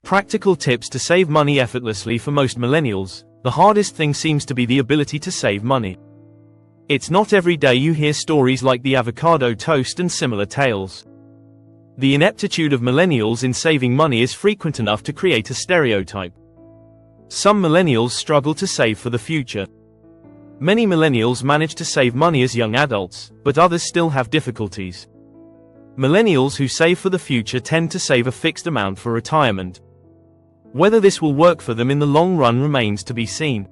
Practical tips to save money effortlessly. For most millennials, the hardest thing seems to be the ability to save money. It's not every day you hear stories like the avocado toast and similar tales. The ineptitude of millennials in saving money is frequent enough to create a stereotype. Some millennials struggle to save for the future. Many millennials manage to save money as young adults, but others still have difficulties. Millennials who save for the future tend to save a fixed amount for retirement. Whether this will work for them in the long run remains to be seen.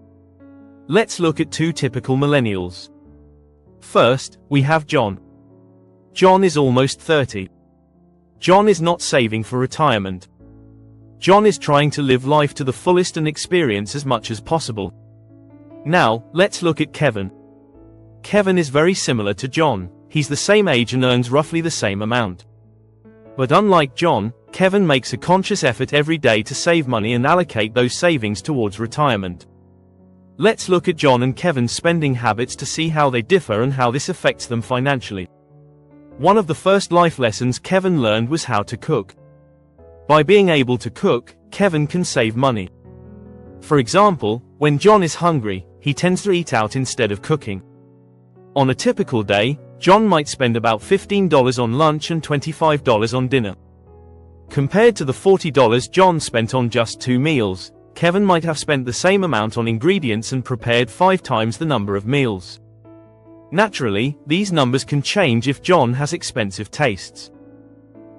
Let's look at two typical millennials. First, we have John. John is almost 30. John is not saving for retirement. John is trying to live life to the fullest and experience as much as possible. Now, let's look at Kevin. Kevin is very similar to John. He's the same age and earns roughly the same amount. But unlike John, Kevin makes a conscious effort every day to save money and allocate those savings towards retirement. Let's look at John and Kevin's spending habits to see how they differ and how this affects them financially. One of the first life lessons Kevin learned was how to cook. By being able to cook, Kevin can save money. For example, when John is hungry, he tends to eat out instead of cooking. On a typical day, John might spend about $15 on lunch and $25 on dinner. Compared to the $40 John spent on just 2 meals, Kevin might have spent the same amount on ingredients and prepared 5 times the number of meals. Naturally, these numbers can change if John has expensive tastes.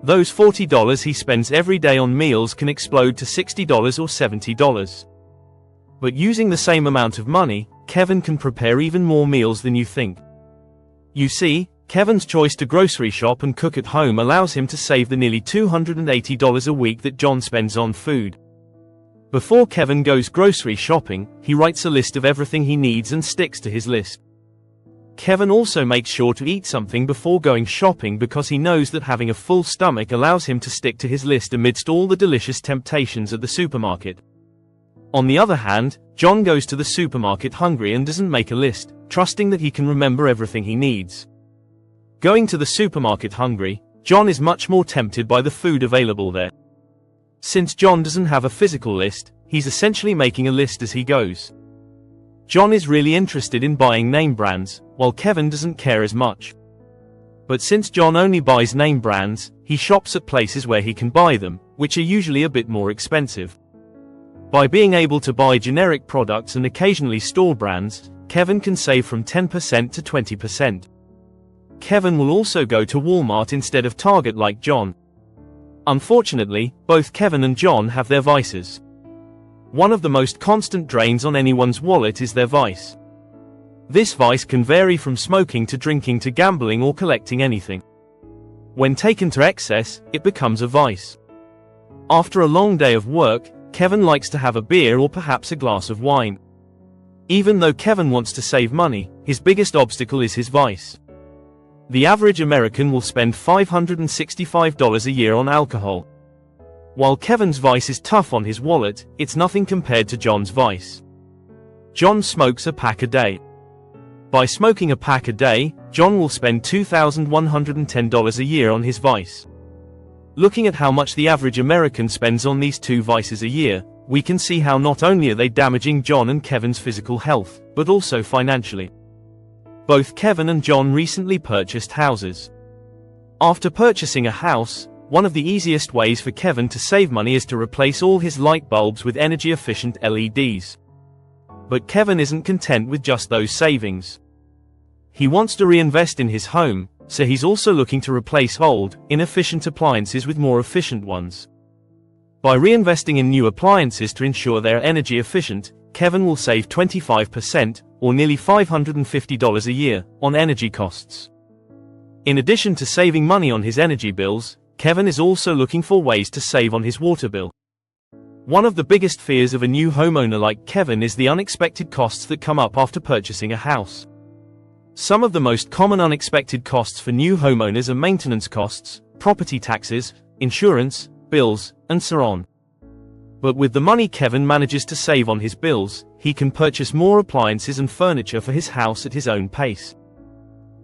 Those $40 he spends every day on meals can explode to $60 or $70. But using the same amount of money, Kevin can prepare even more meals than you think. You see, Kevin's choice to grocery shop and cook at home allows him to save the nearly $280 a week that John spends on food. Before Kevin goes grocery shopping, he writes a list of everything he needs and sticks to his list. Kevin also makes sure to eat something before going shopping because he knows that having a full stomach allows him to stick to his list amidst all the delicious temptations at the supermarket. On the other hand, John goes to the supermarket hungry and doesn't make a list, trusting that he can remember everything he needs. Going to the supermarket hungry, John is much more tempted by the food available there. Since John doesn't have a physical list, he's essentially making a list as he goes. John is really interested in buying name brands, while Kevin doesn't care as much. But since John only buys name brands, he shops at places where he can buy them, which are usually a bit more expensive. By being able to buy generic products and occasionally store brands, Kevin can save from 10% to 20%. Kevin will also go to Walmart instead of Target like John. Unfortunately, both Kevin and John have their vices. One of the most constant drains on anyone's wallet is their vice. This vice can vary from smoking to drinking to gambling or collecting anything. When taken to excess, it becomes a vice. After a long day of work, Kevin likes to have a beer or perhaps a glass of wine. Even though Kevin wants to save money, his biggest obstacle is his vice. The average American will spend $565 a year on alcohol. While Kevin's vice is tough on his wallet, it's nothing compared to John's vice. John smokes a pack a day. By smoking a pack a day, John will spend $2,110 a year on his vice. Looking at how much the average American spends on these two vices a year, we can see how not only are they damaging John and Kevin's physical health, but also financially. Both Kevin and John recently purchased houses. After purchasing a house, one of the easiest ways for Kevin to save money is to replace all his light bulbs with energy-efficient LEDs. But Kevin isn't content with just those savings. He wants to reinvest in his home, so he's also looking to replace old, inefficient appliances with more efficient ones. By reinvesting in new appliances to ensure they're energy efficient, Kevin will save 25%, or nearly $550 a year, on energy costs. In addition to saving money on his energy bills, Kevin is also looking for ways to save on his water bill. One of the biggest fears of a new homeowner like Kevin is the unexpected costs that come up after purchasing a house. Some of the most common unexpected costs for new homeowners are maintenance costs, property taxes, insurance, bills, and so on. But with the money Kevin manages to save on his bills, he can purchase more appliances and furniture for his house at his own pace.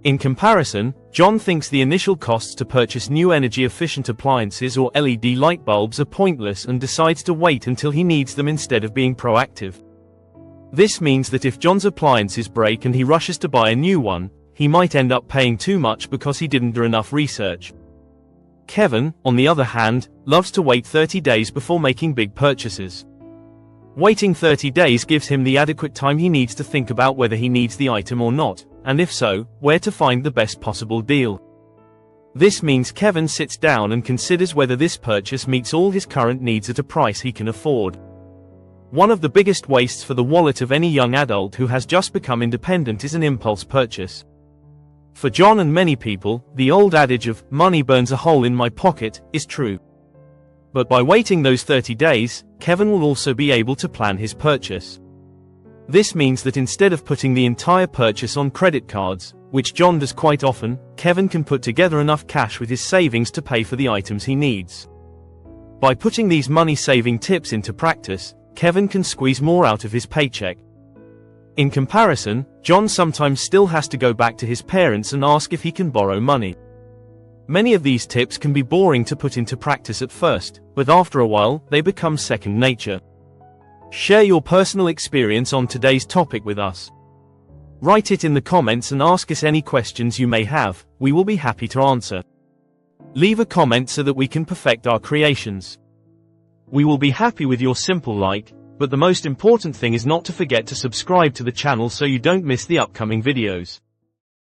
In comparison, John thinks the initial costs to purchase new energy-efficient appliances or LED light bulbs are pointless and decides to wait until he needs them instead of being proactive. This means that if John's appliances break and he rushes to buy a new one, he might end up paying too much because he didn't do enough research. Kevin, on the other hand, loves to wait 30 days before making big purchases. Waiting 30 days gives him the adequate time he needs to think about whether he needs the item or not, and if so, where to find the best possible deal. This means Kevin sits down and considers whether this purchase meets all his current needs at a price he can afford. One of the biggest wastes for the wallet of any young adult who has just become independent is an impulse purchase. For John and many people, the old adage of "money burns a hole in my pocket" is true. But by waiting those 30 days, Kevin will also be able to plan his purchase. This means that instead of putting the entire purchase on credit cards, which John does quite often, Kevin can put together enough cash with his savings to pay for the items he needs. By putting these money-saving tips into practice, Kevin can squeeze more out of his paycheck. In comparison, John sometimes still has to go back to his parents and ask if he can borrow money. Many of these tips can be boring to put into practice at first, but after a while, they become second nature. Share your personal experience on today's topic with us. Write it in the comments and ask us any questions you may have, we will be happy to answer. Leave a comment so that we can perfect our creations. We will be happy with your simple like, but the most important thing is not to forget to subscribe to the channel so you don't miss the upcoming videos.